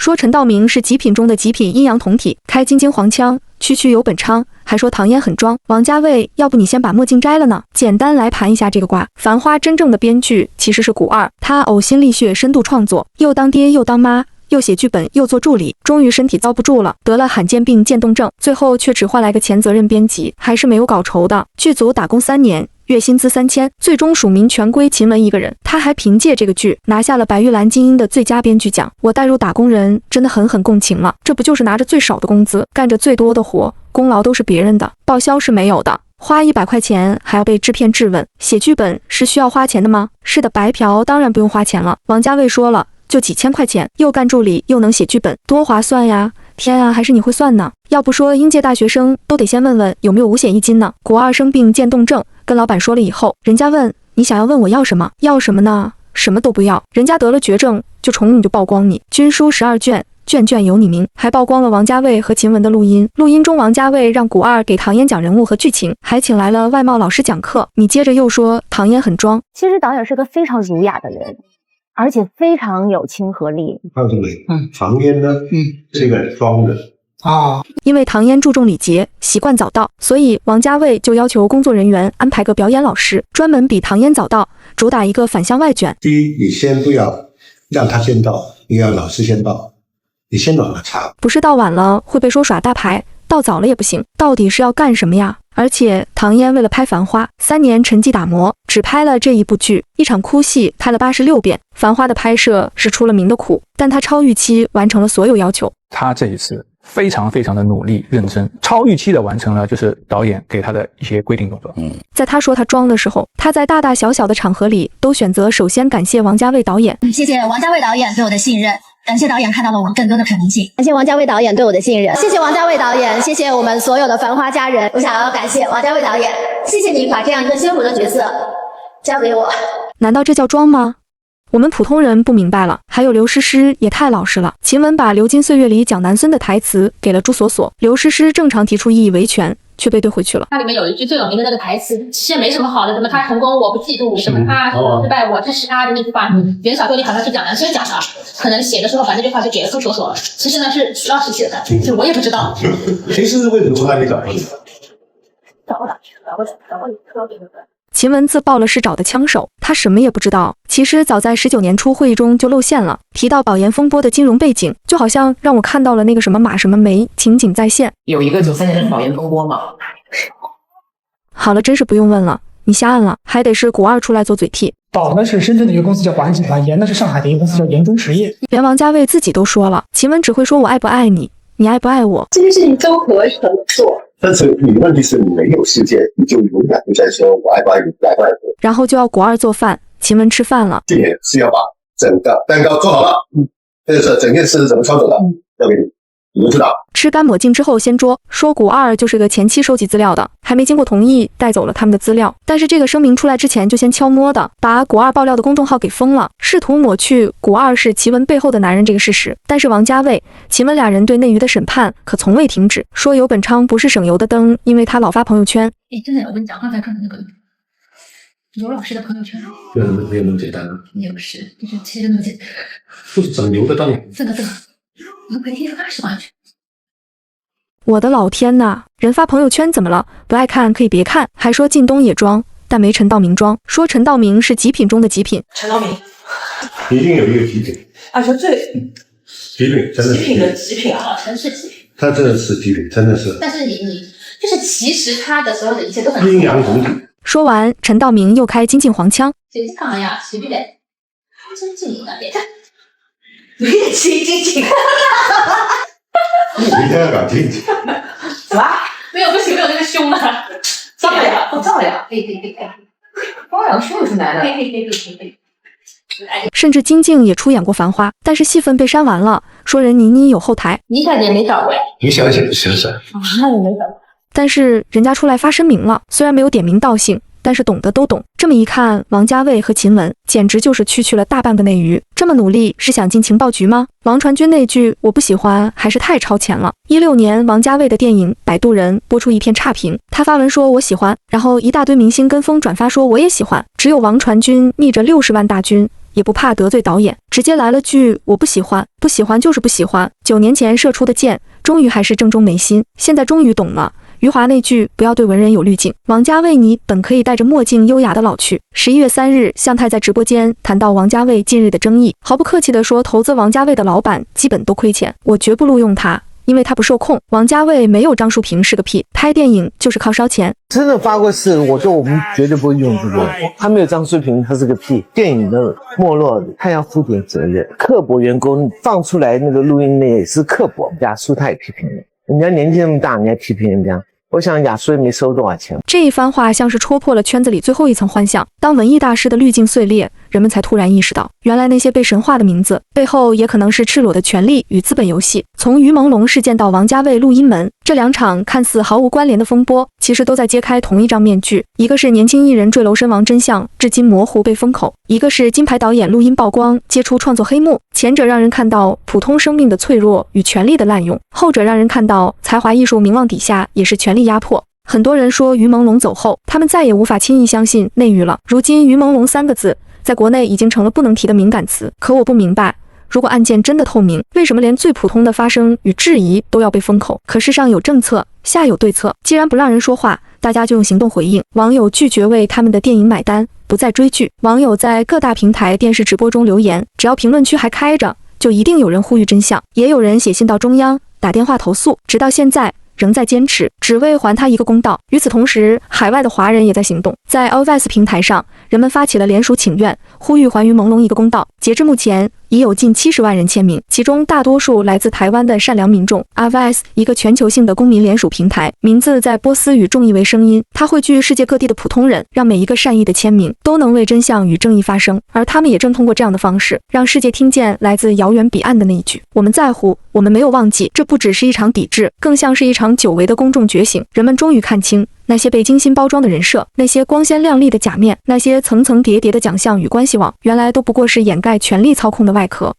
说陈道明是极品中的极品，阴阳同体，开金睛黄腔，区区有本昌，还说唐嫣很装。王家卫，要不你先把墨镜摘了呢？简单来盘一下这个卦。繁花真正的编剧其实是古二，他呕心沥血，深度创作，又当爹又当妈，又写剧本又做助理，终于身体遭不住了，得了罕见病渐冻症，最后却只换来个前责任编辑，还是没有稿酬的。剧组打工3年。月薪资3000，最终署名全归秦雯一个人。他还凭借这个剧拿下了白玉兰金鹰的最佳编剧奖。我带入打工人真的狠共情了，这不就是拿着最少的工资，干着最多的活，功劳都是别人的，报销是没有的。花100块钱还要被制片质问，写剧本是需要花钱的吗？是的，白嫖当然不用花钱了。王家卫说了，就几千块钱，又干助理又能写剧本，多划算呀！天啊，还是你会算呢？要不说应届大学生都得先问问有没有5险1金呢。国二生病渐冻症，跟老板说了以后，人家问你想要问我要什么？要什么呢？什么都不要。人家得了绝症，就宠你就曝光你，军书12卷，卷卷有你名，还曝光了王家卫和秦雯的录音。录音中，王家卫让古二给唐嫣讲人物和剧情，还请来了外贸老师讲课。你接着又说唐嫣很装，其实导演是个非常儒雅的人，而且非常有亲和力。看这个唐嫣呢，是一个很装的。因为唐嫣注重礼节，习惯早到，所以王家卫就要求工作人员安排个表演老师，专门比唐嫣早到，主打一个反向外卷。第一，你先不要让他先到，你要老师先到，你先暖了场。不是到晚了会被说耍大牌，到早了也不行，到底是要干什么呀？而且唐嫣为了拍《繁花》，3年沉寂打磨，只拍了这一部剧，一场哭戏拍了86遍。《繁花》的拍摄是出了名的苦，但他超预期完成了所有要求。他这一次非常的努力认真，超预期的完成了就是导演给他的一些规定动作。在他说他装的时候，他在大大小小的场合里都选择首先感谢王家卫导演。谢谢王家卫导演对我的信任，感谢导演看到了我更多的可能性。感谢王家卫导演对我的信任，谢谢王家卫导演，谢谢我们所有的繁花家人。我想要感谢王家卫导演，谢谢你把这样一个辛苦的角色交给我。难道这叫装吗？我们普通人不明白了。还有刘诗诗也太老实了。秦雯把《流金岁月》里讲南孙的台词给了朱锁锁，刘诗诗正常提出异议维权，却被兑回去了。它里面有一句最有名的那个台词，其实没什么好的，什么他成功我不嫉妒，什么他失败我支持他的那句话，原小说里好像是讲南孙讲的，可能写的时候把那句话就给了朱锁锁了。其实呢是徐老师写的，就我也不知道。其实为什么还没找人？找过特别的。秦雯自曝了是找的枪手，他什么也不知道。其实早在19年初会议中就露馅了，提到保研风波的金融背景，就好像让我看到了那个什么马什么梅情景再现。有一个93年的保研风波吗？好了，真是不用问了，你瞎按了，还得是古二出来做嘴替。保呢是深圳的一个公司叫保安集团，研呢是上海的一个公司叫研中实业。连王家卫自己都说了，秦雯只会说我爱不爱你，你爱不爱我，这些事情都可以做。但是你问题是你没有事件，你就永远就在说我爱不爱你，不爱不爱我。然后就要古二做饭，秦雯吃饭了。今年是要把整个蛋糕做好了，这是整件事怎么操作的，交给你，你就知道。吃干抹净之后先捉，说古二就是个前期收集资料的，还没经过同意带走了他们的资料。但是这个声明出来之前就先悄摸的把古二爆料的公众号给封了，试图抹去古二是奇闻背后的男人这个事实。但是王家卫、秦雯俩人对内娱的审判可从未停止，说游本昌不是省油的灯，因为他老发朋友圈。真的，我跟你讲，刚才看的那个游老师的朋友圈，没有那么简单啊，也不是，就是其实那么简单，就是整油的灯。这个，我可以听说80万去。我的老天呐，人发朋友圈怎么了？不爱看可以别看，还说靳东也装，但没陈道明装。说陈道明是极品中的极品。陈道明一定有一个极品。说最极品，真的是极品的极品啊，全是极品。他真的是极品，真的是。但是你就是其实他的所有的一切都很阴阳同体。说完，陈道明又开金靖黄腔。谁看呀？随便来，真正的别看，金靖。你一定要搞清楚。什么？没有那个胸了，照呀，照呀，可以。包养胸也是男的。可以。甚至金靖也出演过《繁花》，但是戏份被删完了，说人倪妮有后台。你看你也没找过呀？你想想。那也没找过。但是人家出来发声明了，虽然没有点名道姓，但是懂得都懂。这么一看，王家卫和秦雯简直就是区去了大半个内娱。这么努力是想进情报局吗？王传君那句我不喜欢还是太超前了。16年王家卫的电影《摆渡人》播出一片差评，他发文说我喜欢，然后一大堆明星跟风转发说我也喜欢，只有王传君逆着60万大军也不怕得罪导演，直接来了句我不喜欢，不喜欢就是不喜欢。9年前射出的箭，终于还是正中眉心，现在终于懂了。余华那句不要对文人有滤镜，王家卫你本可以戴着墨镜优雅的老去。11月3日，向太在直播间谈到王家卫近日的争议，毫不客气地说，投资王家卫的老板基本都亏钱，我绝不录用他，因为他不受控。王家卫没有张淑平是个屁，拍电影就是靠烧钱。真的发过誓，我们绝对不会用这个。他没有张淑平，他是个屁。电影的没落，他要负点责任。刻薄员工放出来那个录音也是刻薄，亚叔他也批评了，人家年纪那么大，你还批评人家。我想亚叔也没收多少钱。这一番话像是戳破了圈子里最后一层幻象。当文艺大师的滤镜碎裂，人们才突然意识到，原来那些被神化的名字背后也可能是赤裸的权力与资本游戏。从于朦胧事件到王家卫录音门，这2场看似毫无关联的风波，其实都在揭开同一张面具。一个是年轻艺人坠楼身亡真相至今模糊被封口，一个是金牌导演录音曝光揭出创作黑幕。前者让人看到普通生命的脆弱与权力的滥用，后者让人看到才华艺术名望底下也是权力压迫。很多人说于朦胧走后，他们再也无法轻易相信内娱了。如今于朦胧3个字在国内已经成了不能提的敏感词。可我不明白，如果案件真的透明，为什么连最普通的发声与质疑都要被封口？可世上有政策，下有对策，既然不让人说话，大家就用行动回应。网友拒绝为他们的电影买单，不再追剧。网友在各大平台电视直播中留言，只要评论区还开着，就一定有人呼吁真相。也有人写信到中央，打电话投诉，直到现在仍在坚持，只为还他一个公道。与此同时，海外的华人也在行动，在 Allvice 平台上，人们发起了联署请愿，呼吁还于朦胧一个公道。截至目前，已有近70万人签名，其中大多数来自台湾的善良民众。Allvice 一个全球性的公民联署平台，名字在波斯语重译为声音，它汇聚世界各地的普通人，让每一个善意的签名都能为真相与正义发声。而他们也正通过这样的方式，让世界听见来自遥远彼岸的那一句：我们在乎，我们没有忘记。这不只是一场抵制，更像是一场久违的公众觉醒。人们终于看清，那些被精心包装的人设，那些光鲜亮丽的假面，那些层层叠叠的奖项与关系网，原来都不过是掩盖权力操控的外壳。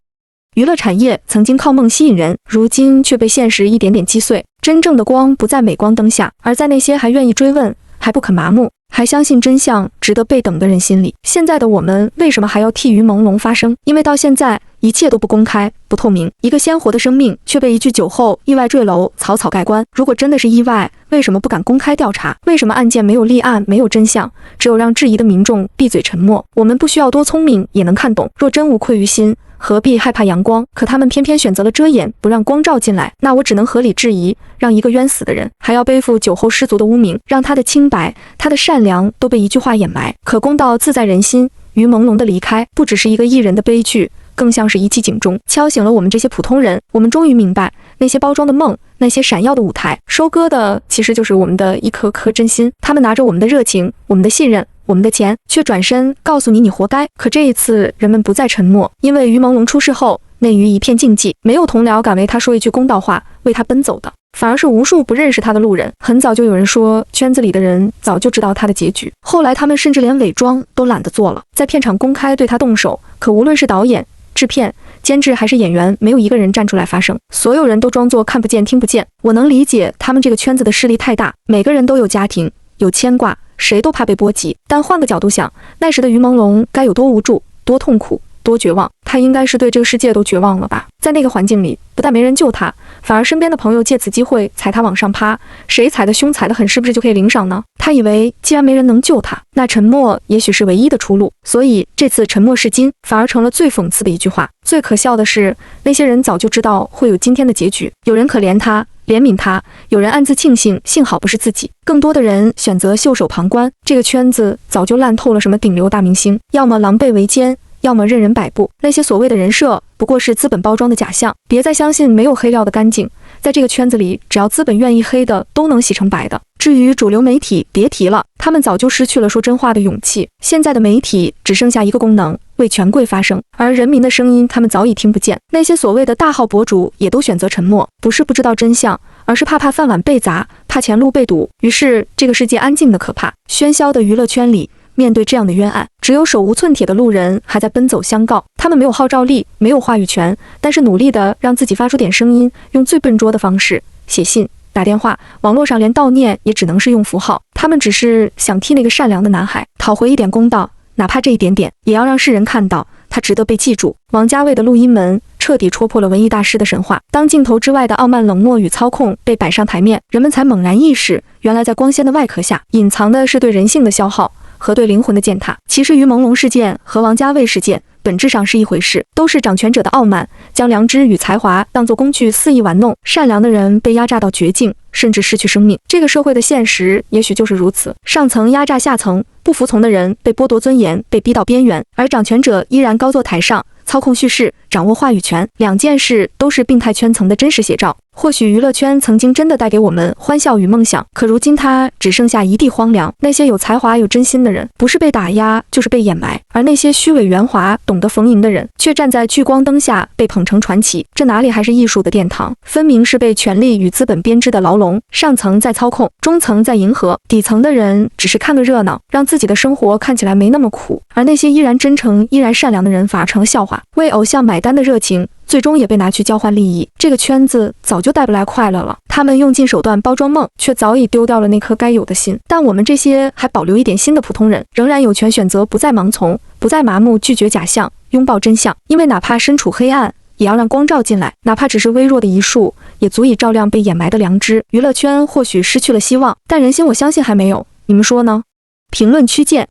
娱乐产业曾经靠梦吸引人，如今却被现实一点点击碎。真正的光不在镁光灯下，而在那些还愿意追问、还不肯麻木、还相信真相值得被等的人心里。现在的我们为什么还要替于朦胧发声？因为到现在一切都不公开、不透明，一个鲜活的生命却被一句酒后意外坠楼草草盖棺。如果真的是意外，为什么不敢公开调查？为什么案件没有立案，没有真相，只有让质疑的民众闭嘴沉默？我们不需要多聪明也能看懂，若真无愧于心，何必害怕阳光？可他们偏偏选择了遮掩，不让光照进来。那我只能合理质疑，让一个冤死的人还要背负酒后失足的污名，让他的清白、他的善良都被一句话掩埋。可公道自在人心，于朦胧的离开不只是一个艺人的悲剧，更像是一记警钟，敲醒了我们这些普通人。我们终于明白，那些包装的梦，那些闪耀的舞台，收割的其实就是我们的一颗颗真心。他们拿着我们的热情，我们的信任，我们的钱，却转身告诉你你活该。可这一次人们不再沉默，因为于朦胧出事后，内娱一片静寂，没有同僚敢为他说一句公道话，为他奔走的反而是无数不认识他的路人。很早就有人说，圈子里的人早就知道他的结局，后来他们甚至连伪装都懒得做了，在片场公开对他动手。可无论是导演、制片、监制还是演员，没有一个人站出来发声，所有人都装作看不见听不见。我能理解他们这个圈子的势力太大，每个人都有家庭，有牵挂，谁都怕被波及。但换个角度想，那时的于朦胧该有多无助、多痛苦、多绝望？他应该是对这个世界都绝望了吧。在那个环境里，不但没人救他，反而身边的朋友借此机会踩他往上趴，谁踩得凶踩得狠，是不是就可以领赏呢？他以为既然没人能救他，那沉默也许是唯一的出路。所以这次沉默是金，反而成了最讽刺的一句话。最可笑的是，那些人早就知道会有今天的结局，有人可怜他，怜悯他，有人暗自庆幸，幸好不是自己。更多的人选择袖手旁观。这个圈子早就烂透了什么顶流大明星，要么狼狈为奸，要么任人摆布。那些所谓的人设不过是资本包装的假象，别再相信没有黑料的干净。在这个圈子里，只要资本愿意黑的，都能洗成白的。至于主流媒体，别提了，他们早就失去了说真话的勇气。现在的媒体只剩下一个功能，为权贵发声，而人民的声音他们早已听不见。那些所谓的大号博主也都选择沉默，不是不知道真相，而是怕饭碗被砸，怕前路被堵。于是这个世界安静的可怕。喧嚣的娱乐圈里，面对这样的冤案，只有手无寸铁的路人还在奔走相告。他们没有号召力，没有话语权，但是努力的让自己发出点声音，用最笨拙的方式写信、打电话，网络上连悼念也只能是用符号。他们只是想替那个善良的男孩讨回一点公道，哪怕这一点点，也要让世人看到他值得被记住。王家卫的录音门彻底戳破了文艺大师的神话。当镜头之外的傲慢、冷漠与操控被摆上台面，人们才猛然意识，原来在光鲜的外壳下，隐藏的是对人性的消耗和对灵魂的践踏。其实于朦胧事件和王家卫事件本质上是一回事，都是掌权者的傲慢，将良知与才华当作工具肆意玩弄，善良的人被压榨到绝境，甚至失去生命。这个社会的现实也许就是如此，上层压榨下层，不服从的人被剥夺尊严，被逼到边缘，而掌权者依然高坐台上，操控叙事，掌握话语权。两件事都是病态圈层的真实写照。或许娱乐圈曾经真的带给我们欢笑与梦想，可如今它只剩下一地荒凉。那些有才华有真心的人，不是被打压就是被掩埋，而那些虚伪圆滑懂得逢迎的人，却站在聚光灯下被捧成传奇。这哪里还是艺术的殿堂，分明是被权力与资本编织的牢笼。上层在操控，中层在迎合，底层的人只是看个热闹，让自己的生活看起来没那么苦。而那些依然真诚依然善良的人反而成了笑话，为偶像买单的热情最终也被拿去交换利益。这个圈子早就带不来快乐了，他们用尽手段包装梦，却早已丢掉了那颗该有的心。但我们这些还保留一点心的普通人，仍然有权选择不再盲从，不再麻木，拒绝假象，拥抱真相。因为哪怕身处黑暗，也要让光照进来，哪怕只是微弱的一束，也足以照亮被掩埋的良知。娱乐圈或许失去了希望，但人心我相信还没有。你们说呢？评论区见。